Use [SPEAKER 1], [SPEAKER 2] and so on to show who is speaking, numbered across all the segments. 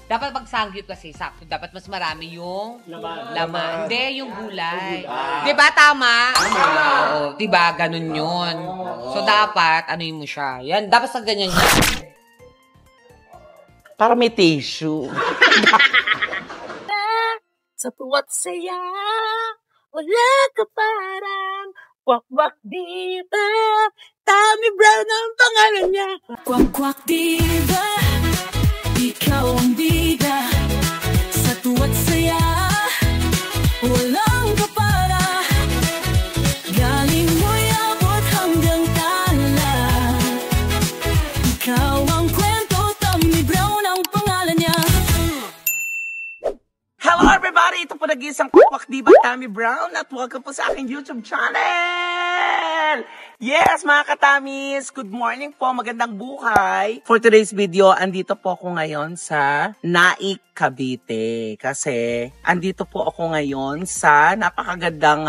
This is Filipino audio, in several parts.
[SPEAKER 1] Dapat pag sangyup kasi, sakto. Dapat mas marami yung laman. Hindi, yung gulay. Diba, tama? Oo, diba, ganun yun. So, dapat, ano mo siya. Yan, dapat sa ganyan yan.
[SPEAKER 2] Para may tissue.
[SPEAKER 3] Sa tuwa't saya, wala ka parang Kwak-kwak diva, Tammy Brown ang pangalan niya. Kwak-kwak diva, ikaw ang bida. Sa tuwa't saya, walang kapara. Galing mo'y abot hanggang tala. Ikaw ang kwento, Tammy Brown ang pangalan niya.
[SPEAKER 2] Hello everybody! Ito po nag-iisang Kwak-Kwak Diva, Tammy Brown, at welcome po sa aking YouTube channel! Yes, mga katamis! Good morning po! Magandang buhay! For today's video, andito po ako ngayon sa Naik, Cavite. Kasi, andito po ako ngayon sa napakagandang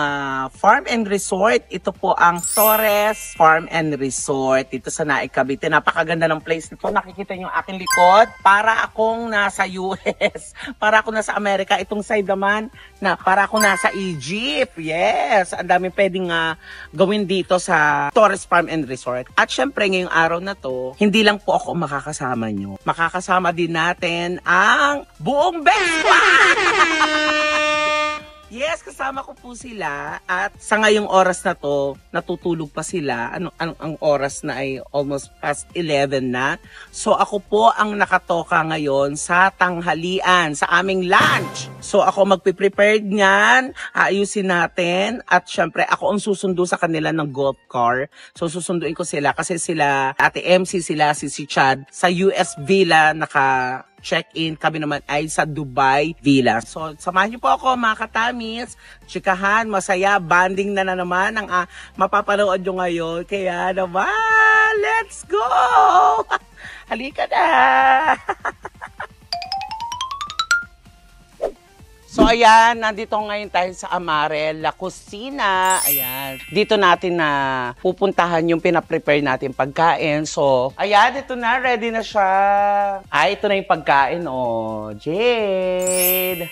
[SPEAKER 2] farm and resort. Ito po ang Torres Farm and Resort dito sa Naik, Cavite. Napakaganda ng place nito. Nakikita niyo aking likod. Para akong nasa US. Para ako nasa Amerika. Itong side naman, na para ako nasa Egypt. Yes! Ang dami pwedeng gawin dito sa Torres Farm and Resort. At syempre, ngayong araw na to, hindi lang po ako makakasama nyo. Makakasama din natin ang buong best Yes, kasama ko po sila at sa ngayong oras na to, natutulog pa sila. Ang oras na ay almost past 11 na. So ako po ang nakatoka ngayon sa tanghalian, sa aming lunch. So ako magpiprepare niyan, aayusin natin at syempre ako ang susundo sa kanila ng golf car. So susunduin ko sila kasi sila, Ate MC, sila si Chad sa US Villa check-in, kami naman ay sa Dubai Villa. So, samahan niyo po ako mga katamis, chikahan, masaya, banding na naman ang mapapanood nyo ngayon. Kaya naman, let's go! Halika na! So, ayan, nandito ngayon tayo sa Amarel, La Cocina. Ayan, dito natin na pupuntahan yung pinaprepare natin pagkain. So, ayan, ito na, ready na siya. Ay, ito na yung pagkain, oh. Jade!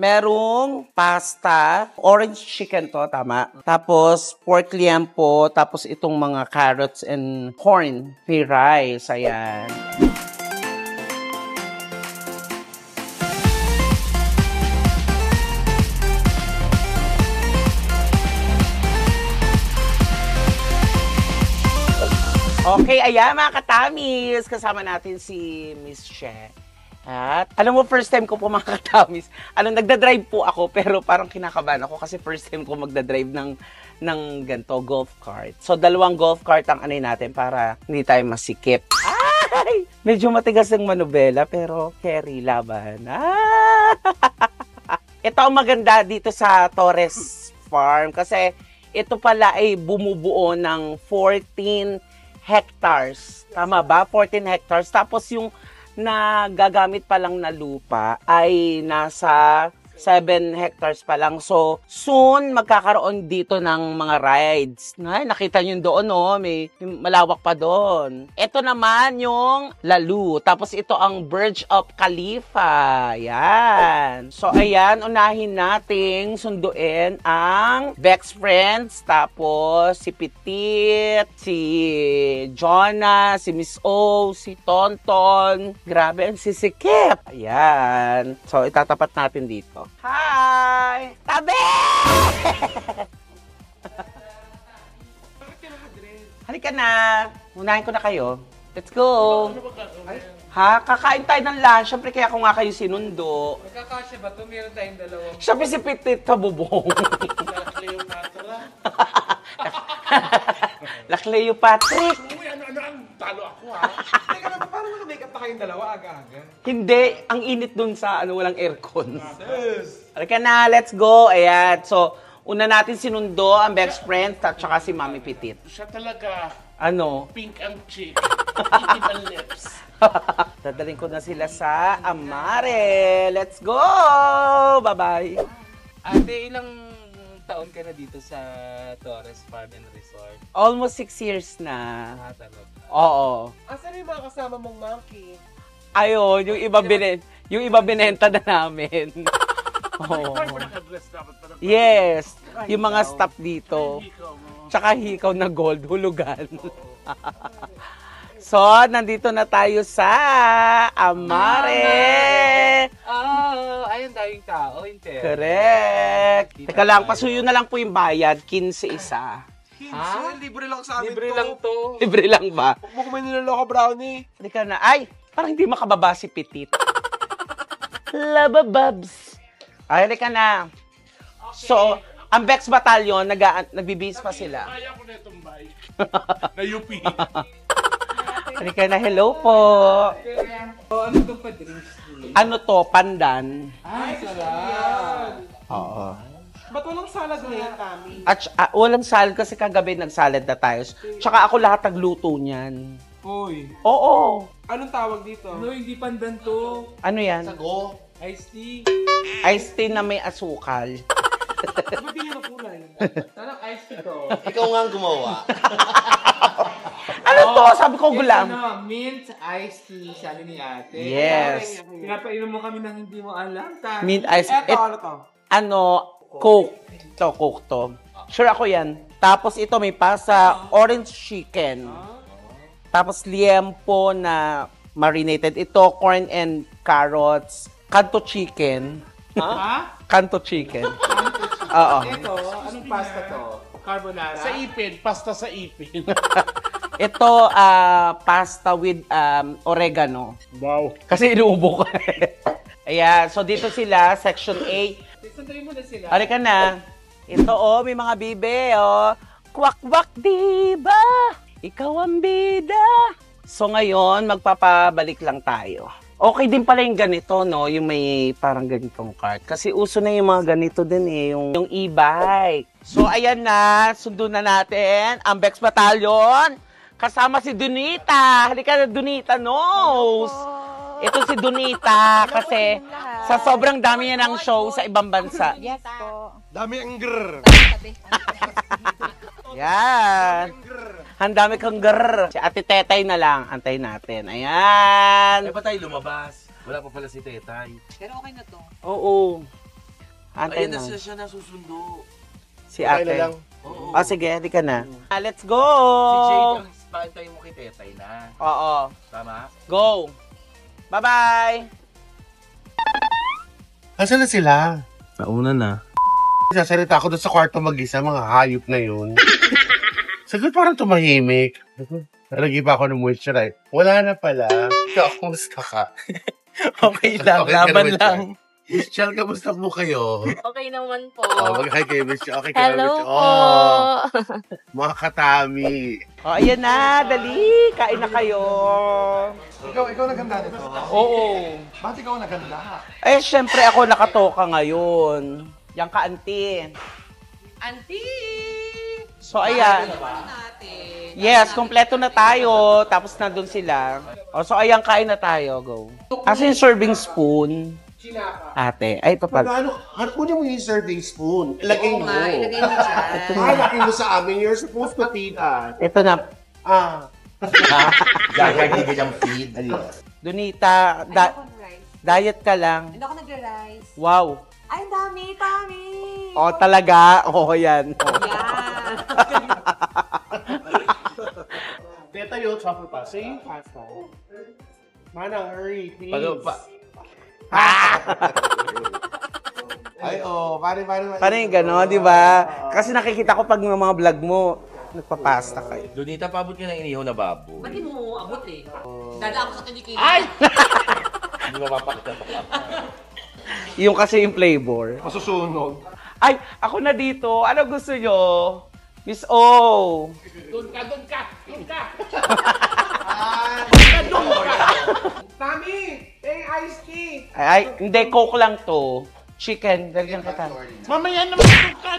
[SPEAKER 2] Merong pasta, orange chicken to, tama. Tapos, pork liempo, tapos itong mga carrots and corn, free rice, ayan. Okay, ayan mga katamis, kasama natin si Miss Che. At alam mo, first time ko po mga katamis, nagdadrive po ako pero parang kinakabahan ako kasi first time ko magdadrive ng ganito, golf cart. So, 2 golf cart ang natin para hindi tayo masikip. Ay! Medyo matigas ng manubela pero carry laban. Ito ang maganda dito sa Torres Farm kasi ito pala ay bumubuo ng 14 hectares. Tama ba? 14 hectares. Tapos yung nagagamit pa lang na lupa ay nasa 7 hectares pa lang. So, soon magkakaroon dito ng mga rides. Ay, nakita nyo doon, oh, may malawak pa doon. Ito naman yung Lalu. Tapos ito ang Burj of Khalifa. Yan. So, ayan, unahin nating sunduin ang Bex Friends. Tapos si Petit, si Jonah, si Miss O, si Tonton. Grabe ang sisikip. Ayan. So, itatapat natin dito. Hi! Tabi! Halika na. Unahin ko na kayo. Let's go. Ha? Kakain tayo ng lunch. Siyempre kaya ko nga kayo sinundo.
[SPEAKER 4] Magkakasya ba ito? Meron tayong dalawang...
[SPEAKER 2] Siyempre si Petit sa bubong. La Cleopatra.
[SPEAKER 4] Uy, ano ang talo ako ha? Teka lang, parang naka-makeup na kayong dalawa aga-aga.
[SPEAKER 2] Hindi. Ang init dun sa walang aircon. Halika na. Let's go. Ayan. So, una natin sinundo ang best friend at saka si Mami Petit.
[SPEAKER 4] Siya talaga.
[SPEAKER 2] Ano?
[SPEAKER 4] Pink ang cheek. Pink ang lips.
[SPEAKER 2] Dadaling ko na sila sa Amare. Let's go! Bye-bye!
[SPEAKER 4] Ate, ilang taon ka na dito sa Torres Farm and Resort?
[SPEAKER 2] Almost 6 years na.
[SPEAKER 4] Talaga.
[SPEAKER 2] Oo.
[SPEAKER 4] Asan yung mga kasama mong monkey?
[SPEAKER 2] Ayun, yung iba binenta na namin. Oh. Yes, yung mga staff dito. Tsaka hikaw na gold, hulugan. So, nandito na tayo sa Amare.
[SPEAKER 4] Oh, ayun daming tao.
[SPEAKER 2] Correct. Teka lang, pasuyo na lang po yung bayad, 15 isa.
[SPEAKER 4] Ha?
[SPEAKER 5] Libre lang sa amin
[SPEAKER 4] Libre
[SPEAKER 5] to.
[SPEAKER 4] lang to.
[SPEAKER 2] Libre lang ba?
[SPEAKER 5] Huwag mo kumain niloloko, brownie.
[SPEAKER 2] Halika na. Ay, parang hindi makababa si Petit. Labababs. Ay, halika na. So, ang Bex Battalion, nagbibis pa sila.
[SPEAKER 5] Kaya ko na itong bay. Na UP.
[SPEAKER 2] Halika na, hello po.
[SPEAKER 4] Oh, ano itong pa-drinks?
[SPEAKER 2] Ano to, pandan?
[SPEAKER 4] Ay, sarap.
[SPEAKER 2] Oo.
[SPEAKER 4] Ba't walang salad ngayon, Tami?
[SPEAKER 2] At walang salad kasi kagabi nagsalad na tayo. Tsaka ako lahat nagluto niyan.
[SPEAKER 4] Uy.
[SPEAKER 2] Oo.
[SPEAKER 4] Anong tawag dito? No, hindi pandan to.
[SPEAKER 2] Ano yan?
[SPEAKER 5] Sago.
[SPEAKER 4] Iced tea.
[SPEAKER 2] Iced tea na may asukal.
[SPEAKER 4] Ba't hindi na kulay? Anong iced tea to?
[SPEAKER 5] Ikaw nga ang gumawa.
[SPEAKER 2] Ano to? Sabi ko gulam.
[SPEAKER 4] Ano, mint iced tea, sabi ni ate.
[SPEAKER 2] Yes.
[SPEAKER 4] Pinapainom mo kami ng hindi mo alam, Tami.
[SPEAKER 2] Mint ice.
[SPEAKER 4] Ano to?
[SPEAKER 2] Ano, Coke. Coke to. Sure ako yan. Tapos ito may pasa, orange chicken. Tapos liempo na marinated. Ito, corn and carrots. Kanto chicken.
[SPEAKER 4] Ha?
[SPEAKER 2] Kanto chicken. Oo.
[SPEAKER 4] Ito, anong pasta to? Carbonara?
[SPEAKER 5] Sa ipin. Pasta sa ipin.
[SPEAKER 2] Ito, pasta with oregano.
[SPEAKER 5] Wow.
[SPEAKER 2] Kasi inuubo ko. Ayan, so dito sila, section A.
[SPEAKER 4] Sandali mo na sila.
[SPEAKER 2] Halika na. Ito, may mga bibe, Kwak-kwak, diba? Ikaw ang bida. So ngayon, magpapabalik lang tayo. Okay din pala yung ganito, no? Yung may parang ganitong cart. Kasi uso na yung mga ganito din yung e-bike. So ayan na, sundo na natin ang Bex Battalion. Kasama si Donita. Halika na, Donita knows. Ito si Donita kasi sa sobrang dami niya ng show sa ibang bansa.
[SPEAKER 3] Yes po.
[SPEAKER 5] Dami ang grrr.
[SPEAKER 2] Yan. Ang dami kang grrr. Si Ate Tetay na lang. Antay natin. Ayan.
[SPEAKER 6] Ay ba tayo lumabas? Wala pa pala si Tetay.
[SPEAKER 1] Pero okay na to.
[SPEAKER 2] Oo. Antay
[SPEAKER 6] Ayan na
[SPEAKER 2] na.
[SPEAKER 6] siya nasusundo.
[SPEAKER 2] Si
[SPEAKER 5] Okay na
[SPEAKER 2] Ate.
[SPEAKER 5] lang.
[SPEAKER 6] Oo.
[SPEAKER 2] Sige, di ka na. Let's go!
[SPEAKER 6] Si Jade ang paantay mo kay Tetay na.
[SPEAKER 2] Oo.
[SPEAKER 6] Tama?
[SPEAKER 2] Go! Bye-bye!
[SPEAKER 5] Asan na sila?
[SPEAKER 6] Nauna na.
[SPEAKER 5] Sasalita ako doon sa kwarto mag-isa, mga hayop na yun. Sagot parang tumahimik. Nalagi pa ako ng moisturize. Wala na pala. Ikaw, kumusta ka?
[SPEAKER 2] Okay lang,
[SPEAKER 5] Okay ka
[SPEAKER 2] laban
[SPEAKER 5] naman,
[SPEAKER 2] lang.
[SPEAKER 5] Michelle, kamusta po kayo?
[SPEAKER 3] Okay naman po.
[SPEAKER 5] Mag-hi kayo, Michelle. Okay kayo,
[SPEAKER 3] Hello
[SPEAKER 5] Michelle.
[SPEAKER 3] po.
[SPEAKER 5] Mga katami.
[SPEAKER 2] Ayan na, dali. Kain na kayo.
[SPEAKER 5] Ikaw naganda nito?
[SPEAKER 2] Oo.
[SPEAKER 5] Ba't ikaw naganda?
[SPEAKER 2] Eh, syempre ako nakatoka ngayon. Yang ka-auntie.
[SPEAKER 1] Auntie!
[SPEAKER 2] So, ayan.
[SPEAKER 1] Natin.
[SPEAKER 2] Yes, kompleto na tayo. Tapos nandun sila. So, ayan, kain na tayo. Go. Asa yung serving spoon? Ate. Ay, ito pala.
[SPEAKER 5] Kunin mo yung serving spoon. Ilagay mo.
[SPEAKER 1] Ilagay mo dyan.
[SPEAKER 5] Ilagay mo sa amin. You're supposed to feed us.
[SPEAKER 2] Ito na.
[SPEAKER 6] Gagagigil ang feed.
[SPEAKER 2] Donita, diet ka lang.
[SPEAKER 1] Hindi ako nag-rice.
[SPEAKER 2] Wow.
[SPEAKER 1] Ay, dami, Tami!
[SPEAKER 2] O, talaga? Oo, yan.
[SPEAKER 1] Yan.
[SPEAKER 5] Teta, yo, truffle pasta. Say pasta. Manang, hurry, please. Ay, pare.
[SPEAKER 2] Paano yung gano'n, di ba? Kasi nakikita ko pag mga vlog mo, nagpapasta kayo.
[SPEAKER 6] Donita, paabot ka ng inihaw na babo.
[SPEAKER 1] Ba't di mo abot eh? Dala ako sa kinikili.
[SPEAKER 2] Ay!
[SPEAKER 6] Hindi mapapakita pa.
[SPEAKER 2] Yung kasi yung flavor.
[SPEAKER 5] Masusunog.
[SPEAKER 2] Ay, ako na dito. Ano gusto nyo? Miss O.
[SPEAKER 4] Doon ka. Tami! Iced tea!
[SPEAKER 2] Ay, hindi, Coke lang to. Chicken, dagyan ka ta.
[SPEAKER 5] Mamaya naman ka.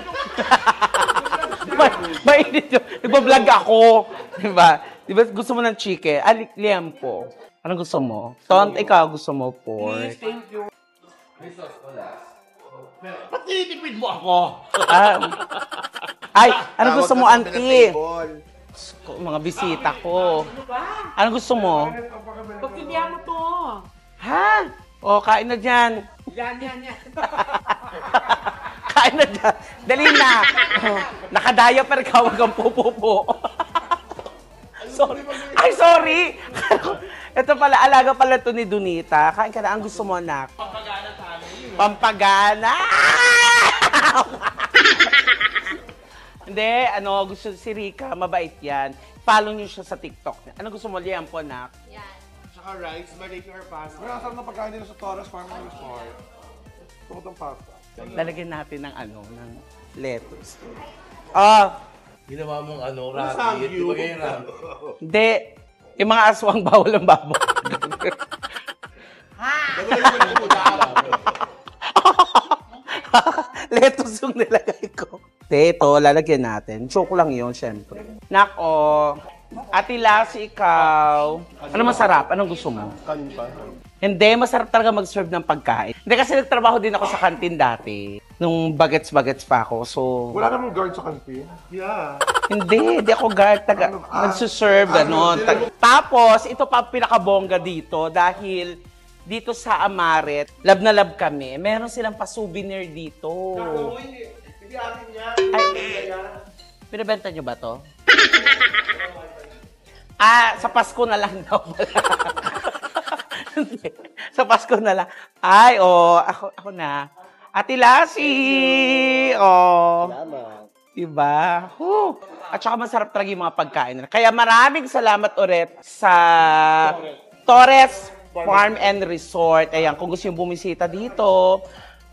[SPEAKER 2] Mainit yun. Nagbablog ako. Diba? Diba gusto mo ng chicken? Liam po. Anong gusto mo? Tont, ikaw gusto mo pork.
[SPEAKER 4] Thank you.
[SPEAKER 5] Ba't tinitipid mo ako?
[SPEAKER 2] Ay, ano gusto mo, auntie? Mga bisita ko. Ano gusto mo?
[SPEAKER 1] Pagpilihan mo to.
[SPEAKER 2] Ha? O, kain na dyan.
[SPEAKER 1] Yan.
[SPEAKER 2] Kain na dyan. Dali na. Nakadaya-per ka, wag kang pupupo. Sorry. Ay, sorry. Ito pala, alaga pala to ni Donita. Kain ka na. Ang gusto mo, anak? Pampagana sa amin. Pampagana! Hindi, gusto si Rika, mabait yan. Follow niyo siya sa TikTok. Ano gusto mo, liyan po, anak?
[SPEAKER 5] Tsaka rice, balik or pasta. Pero ang sarap na pagkain nila sa Torres Farm Resort. Tukot ang pasta.
[SPEAKER 2] Lalagyan natin ng ng lettuce.
[SPEAKER 6] Ginawa mong rabbit. Di ba kayo rabbit?
[SPEAKER 2] Hindi. Yung mga aswang bawal ang babo. Lettuce yung nilagay ko. Ito, lalagyan natin. Joke lang yun, syempre. Nako. Ate Lassie, ikaw. Ano masarap? Anong gusto mo?
[SPEAKER 5] Kanin pa.
[SPEAKER 2] Hindi, masarap talaga mag-serve ng pagkain. Hindi kasi nagtrabaho din ako sa kantin dati. Nung bagets-bagets pa ako. So,
[SPEAKER 5] Wala namang guard sa kantin? Yeah.
[SPEAKER 2] hindi ako guard. Nagsuserve, gano'n. Tapos, ito pa ang pinakabongga dito dahil dito sa Amaret, love na love kami. Meron silang pa-souvenir dito.
[SPEAKER 5] Hindi akin yan.
[SPEAKER 2] Pinabenta nyo ba to? Sa Pasko na lang daw pala. Sa Pasko na lang. Ay, ako na. Ate Lassie!
[SPEAKER 5] Salamat.
[SPEAKER 2] Diba? At saka masarap talaga yung mga pagkain nila. Kaya maraming salamat ulit sa Torres Farm and Resort. Ayan, kung gusto yung bumisita dito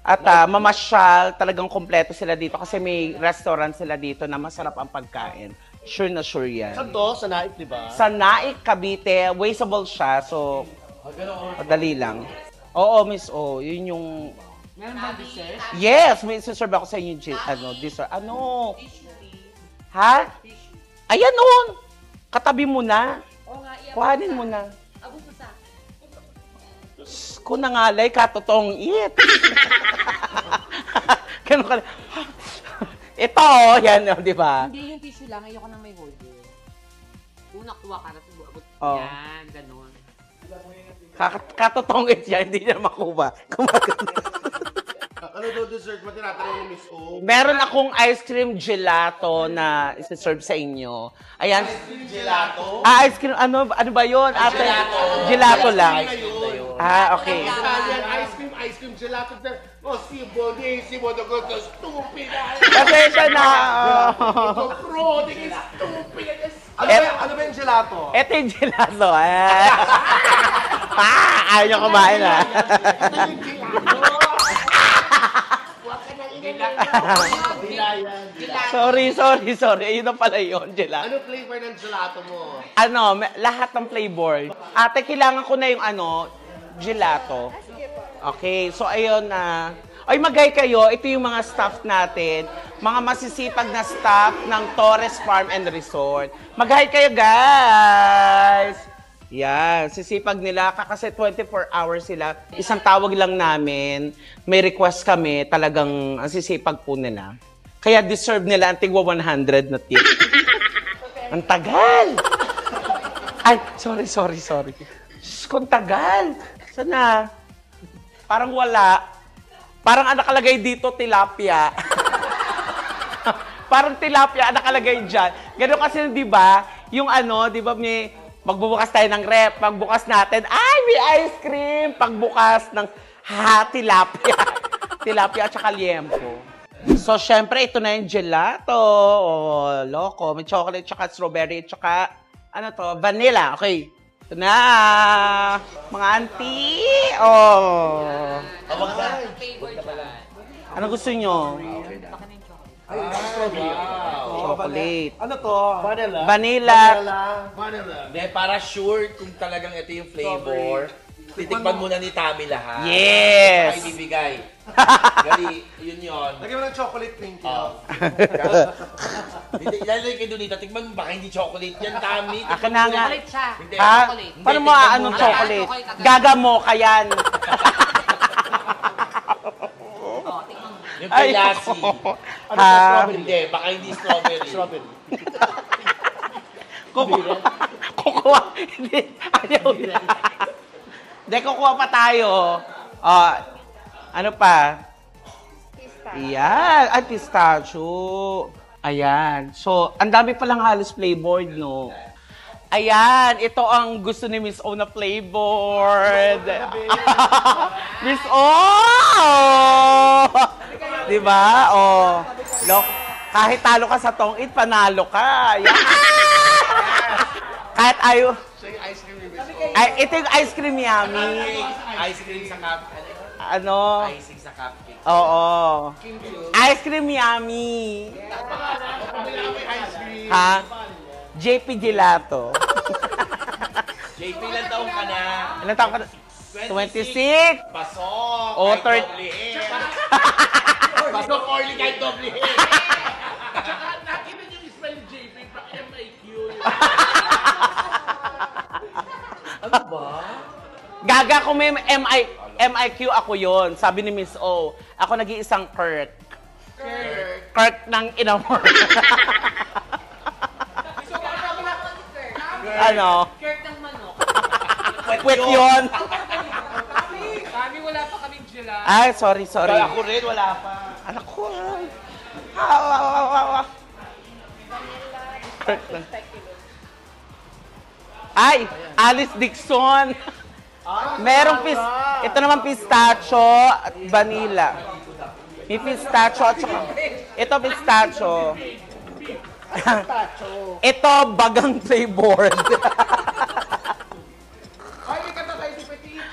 [SPEAKER 2] at mamasyal, talagang kompleto sila dito kasi may restaurant sila dito na masarap ang pagkain. Sure na sure yan.
[SPEAKER 5] Saan to? Sa Naik, di ba?
[SPEAKER 2] Sa Naik, Cavite, wasteable siya. So, madali lang. Oo, Miss O. Yun yung...
[SPEAKER 1] Meron ba dessert?
[SPEAKER 2] Yes, may serve ako sa inyo, dessert. Ha? Ayan nun! Katabi mo na. Kuhanin mo na. Kung nangalay ka, totoong it. Ganun ka. Ito, yan, di ba?
[SPEAKER 1] Hindi, yung tissue lang. Ayoko nang may holder. Una, kuha ka na. Yan, ganun.
[SPEAKER 2] Katotoong it yan, hindi niya makuha.
[SPEAKER 5] Ano daw dessert mo tinatanong ni Miss O?
[SPEAKER 2] Meron akong ice cream gelato na isi-serve sa inyo. Ayan.
[SPEAKER 5] Ice cream gelato?
[SPEAKER 2] Ice cream, ano ba yun? Ate? Gelato lang. Okay.
[SPEAKER 5] Ice cream gelato. Oh, si Bonnie, nagusto, stupid.
[SPEAKER 2] Kasi siya na.
[SPEAKER 5] Bro, this is stupid. Ano ba yung gelato?
[SPEAKER 2] Ito yung gelato. Ayaw niyo kumain
[SPEAKER 5] Ito yung gelato.
[SPEAKER 2] Sorry. Ayun na pala yun, gelato.
[SPEAKER 5] Ano flavor ng gelato mo?
[SPEAKER 2] Lahat ng flavor. Ate, kailangan ko na yung gelato. Okay, so ayun na. Ay, magay kayo. Ito yung mga staff natin. Mga masisipag na staff ng Torres Farm and Resort. Mag-hi kayo, guys! Yan, sisipag nila. Kasi 24 hours sila. Isang tawag lang namin. May request kami. Talagang ang sisipag po nila. Kaya deserve nila ang tigwa 100 na tip. Ang tagal! Ay, sorry. Diyos ko, ang tagal. Sana? Parang wala. Parang ang nakalagay dito, tilapia. Parang tilapia ang nakalagay dyan. Ganun kasi, di ba? Yung di ba, may magbubukas tayo ng rep. Pagbukas natin, ay, may ice cream. Pagbukas ng, tilapia. Tilapia at saka liempo. So, syempre, ito na yung gelato. Loko. May chocolate, tsaka strawberry, tsaka, vanilla. Okay. Ito na, mga auntie. Ano gusto nyo? Chocolate.
[SPEAKER 5] Ano to?
[SPEAKER 2] Vanilla.
[SPEAKER 6] Hindi, para sure kung talagang ito yung flavor, titikman muna ni Tami lahat.
[SPEAKER 2] Yes!
[SPEAKER 6] Saka ibibigay. Gali, yun.
[SPEAKER 5] Lagyan mo ng chocolate thank you.
[SPEAKER 6] Ilalagay kayo doon dito, tikman mo, baka hindi chocolate yan, Tami.
[SPEAKER 2] Akin na nga.
[SPEAKER 1] Chocolate siya.
[SPEAKER 6] Hindi.
[SPEAKER 2] Ha?
[SPEAKER 1] Chocolate.
[SPEAKER 2] Paano mo anong chocolate? Gaga mo ka yan.
[SPEAKER 6] Yung kay Lassie.
[SPEAKER 2] Ha?
[SPEAKER 6] Hindi, baka hindi strawberry.
[SPEAKER 2] Kukuha. Hindi, ayaw na. Hindi, kukuha pa tayo. Ano pa? Ayan. Ay, pistachio. Ayan. So, ang dami palang halos flavored, no? Ayan. Ito ang gusto ni Miss O na flavored. Miss O! Diba? Oh. Look, kahit talo ka sa tong-it, panalo ka. Ayan. Kahit ayaw. Ay, ito yung ice cream yummy.
[SPEAKER 6] Ice cream sa cupcake.
[SPEAKER 2] Ano?
[SPEAKER 6] Icing sa cupcake.
[SPEAKER 2] Oo. Ice cream yummy. Ha? JP Gelato.
[SPEAKER 6] JP, ilan taong ka na?
[SPEAKER 2] Ilan taon ka na? 26.
[SPEAKER 6] Pasok!
[SPEAKER 2] O,
[SPEAKER 6] kahit doble hair. Pasok early kahit doble hair.
[SPEAKER 5] Nakita niyo yung spell JP, MIQ.
[SPEAKER 6] Ano ba?
[SPEAKER 2] Gaga ko may MIQ ako yon. Sabi ni Miss O. Ako nag-iisang Kirk. Kirk ng inamor. Ano?
[SPEAKER 1] Kirk ng manok.
[SPEAKER 2] Kwet yun.
[SPEAKER 1] Kami wala pa kaming gelato.
[SPEAKER 2] Ay, sorry.
[SPEAKER 6] Kaya ako rin, wala pa.
[SPEAKER 2] Anak ko. Kirk lang. Ay, Alice Dixon. Merong ito naman pistachio at vanilla. May pistachio at saka ito pistachio. Ito bagang flavored.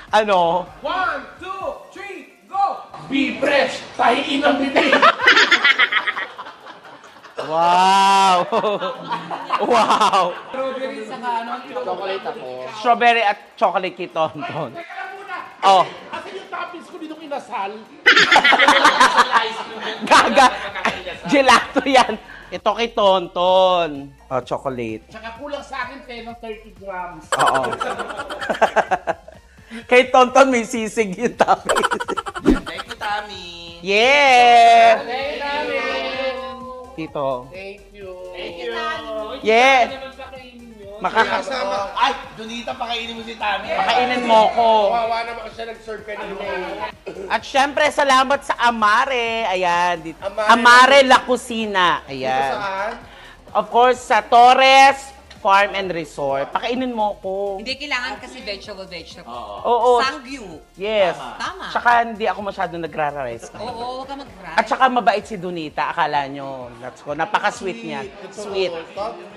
[SPEAKER 2] Ano?
[SPEAKER 5] 1, 2, 3, go! Be fresh! Tahiin ang bibig!
[SPEAKER 2] Wow! Wow!
[SPEAKER 6] Chocolate ako.
[SPEAKER 2] Strawberry at chocolate kay Tonton. Oh.
[SPEAKER 5] Kasi yung toppings ko dito kinasal.
[SPEAKER 2] Gaga! Gelato yan. Ito kay Tonton. Oh, chocolate.
[SPEAKER 5] Tsaka kulang sa akin 10 ng 30 grams.
[SPEAKER 2] Oo. Kay Tonton may sisig yung toppings.
[SPEAKER 6] Thank you, Tami.
[SPEAKER 2] Yeah! Tito.
[SPEAKER 5] Thank you.
[SPEAKER 2] Yeah!
[SPEAKER 6] Kasama. Ay, Donita, pakainin mo si Tami.
[SPEAKER 2] Pakainin mo ko.
[SPEAKER 5] Kawawa naman kasi siya nag-serve kanina.
[SPEAKER 2] At syempre, salamat sa Amare. Ayan.
[SPEAKER 5] Amare
[SPEAKER 2] Amare La Cocina. Ayan.
[SPEAKER 5] Saan?
[SPEAKER 2] Of course, sa Torres Farm and Resort. Pakainin mo ko.
[SPEAKER 1] Hindi kailangan kasi vegetable.
[SPEAKER 2] Oo.
[SPEAKER 1] Sangyu.
[SPEAKER 2] Yes.
[SPEAKER 1] Tama.
[SPEAKER 2] Tsaka hindi ako masyadong nagrarares.
[SPEAKER 1] Oo, huwag ka mag-fry.
[SPEAKER 2] At saka mabait si Donita. Akala nyo. Let's go. Napaka-sweet niya. Sweet.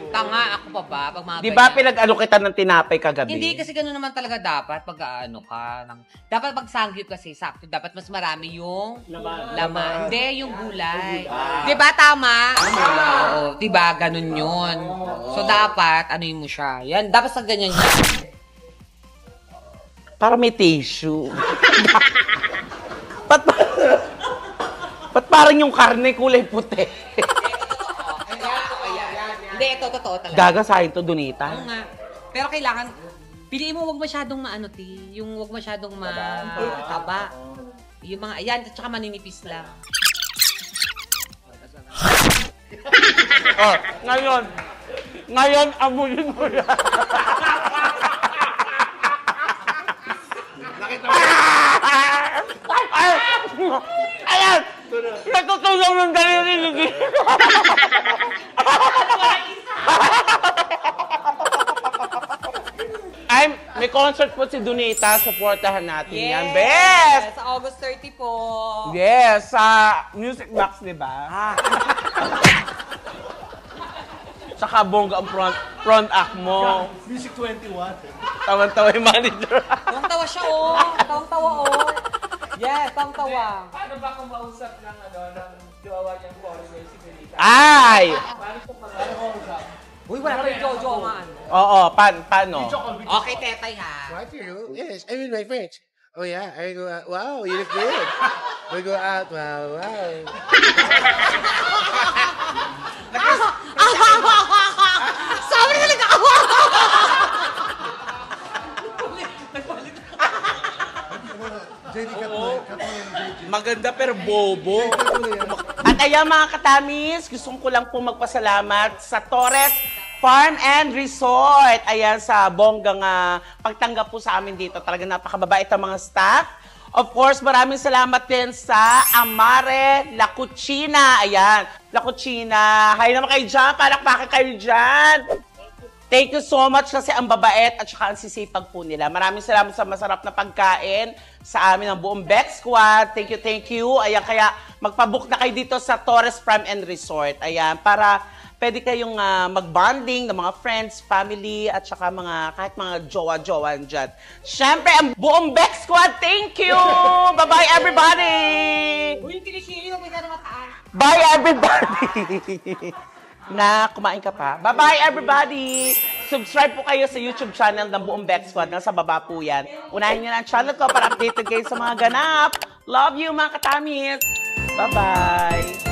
[SPEAKER 1] Tanga ako pa ba? Pag mga
[SPEAKER 2] Di ba
[SPEAKER 1] ganyan.
[SPEAKER 2] pinag-ano kita ng tinapay kagabi?
[SPEAKER 1] Hindi kasi gano'n naman talaga dapat pag ano ka. Dapat pag sangyup kasi sakto. Dapat mas marami yung laman. Hindi, yung gulay. Di ba tama? Oo. Di ba ganun yun. So dapat, ano mo siya. Yan, dapat sa ganyan siya.
[SPEAKER 2] Para may tissue. Ba't parang yung karne kulay puti?
[SPEAKER 1] Hindi, ito, totoo talaga.
[SPEAKER 2] Gagasahin to, Donita.
[SPEAKER 1] Oo nga. Pero kailangan, piliin mo wag masyadong maano, ti. Yung wag masyadong mataba. Yung mga, ayan, at saka maninipis lang.
[SPEAKER 2] Oh, ngayon, amuyin mo yan. Ayan! Natutulong ng daliri ni may concert po si Donita. Supportahan natin yan. Best!
[SPEAKER 1] Sa August 30 po.
[SPEAKER 2] Yes, sa Music Box, di ba? Saka bongga ang front act mo.
[SPEAKER 5] Music 21.
[SPEAKER 2] Tawan-tawa yung manager.
[SPEAKER 1] Tawang-tawa siya, oh. Tawang-tawa, oh. Yes, tawang-tawa.
[SPEAKER 4] Ano ba kung mausap ng ng jowa niyang foreigner si Benita?
[SPEAKER 2] Ay!
[SPEAKER 1] Uy, wala pa yung Jojo, man.
[SPEAKER 2] Oo, paano?
[SPEAKER 1] Okay, tetay, ha?
[SPEAKER 7] What you? Yes, I'm with my friends. Oh yeah, I go out. Wow, you look good. We go out. Wow, wow.
[SPEAKER 1] Sabi na lang ako!
[SPEAKER 2] Maganda pero bobo. At ayan mga katamis, gusto ko lang po magpasalamat sa Torres Farm and Resort. Ayan, sa bonggang pagtanggap po sa amin dito. Talaga napakababait ang mga staff. Of course, maraming salamat din sa Amare La Cucina. Ayan, La Cucina. Hi naman kayo dyan. Palakpakan kayo dyan. Thank you so much kasi ang babait at saka ang sisipag po nila. Maraming salamat sa masarap na pagkain sa amin ng buong Beck Squad. Thank you, thank you. Ayan, kaya magpabook na kayo dito sa Torres Farm and Resort. Ayan, para pwede kayong mag-bonding ng mga friends, family, at saka kahit mga jowa-jowa dyan. Siyempre, ang buong Beck Squad, thank you! Bye-bye, everybody!
[SPEAKER 1] Uy, kinisili mo na mataas.
[SPEAKER 2] Bye, everybody! Na kumain ka pa. Bye-bye, everybody! Subscribe po kayo sa YouTube channel ng buong Beck Squad. Nasa baba po yan. Unahin nyo na ang channel ko para updated kayo sa mga ganap. Love you, mga katamis! Bye-bye!